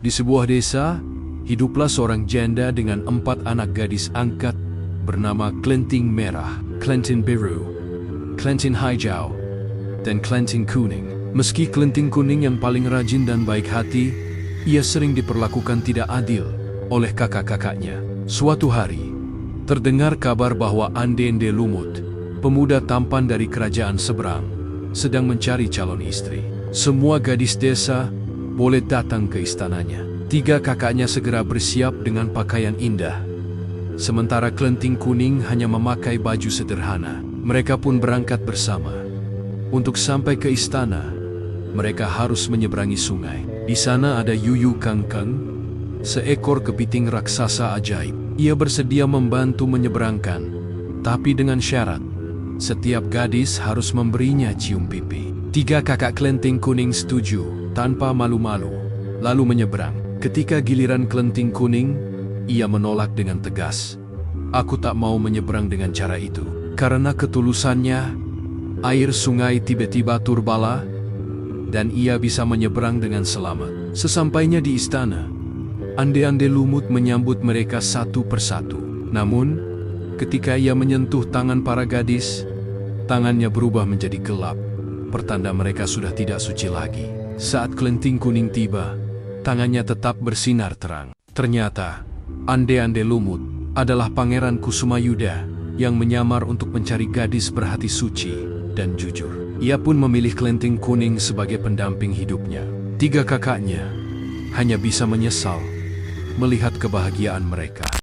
Di sebuah desa, hiduplah seorang janda dengan 4 anak gadis angkat bernama Klenting Merah, Klenting Biru, Klenting Hijau, dan Klenting Kuning. Meski Klenting Kuning yang paling rajin dan baik hati, ia sering diperlakukan tidak adil oleh kakak-kakaknya. Suatu hari, terdengar kabar bahwa Ande-Ande Lumut, pemuda tampan dari kerajaan seberang, sedang mencari calon istri. Semua gadis desa boleh datang ke istananya. 3 kakaknya segera bersiap dengan pakaian indah, sementara Klenting Kuning hanya memakai baju sederhana. Mereka pun berangkat bersama. Untuk sampai ke istana, mereka harus menyeberangi sungai. Di sana ada Yuyu Kangkang, seekor kepiting raksasa ajaib. Ia bersedia membantu menyeberangkan, tapi dengan syarat, setiap gadis harus memberinya cium pipi. 3 kakak Klenting Kuning setuju tanpa malu-malu, lalu menyeberang. Ketika giliran Klenting Kuning, ia menolak dengan tegas. "Aku tak mau menyeberang dengan cara itu." Karena ketulusannya, air sungai tiba-tiba turbala, dan ia bisa menyeberang dengan selamat. Sesampainya di istana, Ande-Ande Lumut menyambut mereka satu persatu. Namun, ketika ia menyentuh tangan para gadis, tangannya berubah menjadi gelap, pertanda mereka sudah tidak suci lagi. Saat Klenting Kuning tiba, tangannya tetap bersinar terang. Ternyata, Ande-Ande Lumut adalah Pangeran Kusumayuda yang menyamar untuk mencari gadis berhati suci dan jujur. Ia pun memilih Klenting Kuning sebagai pendamping hidupnya. 3 kakaknya hanya bisa menyesal melihat kebahagiaan mereka.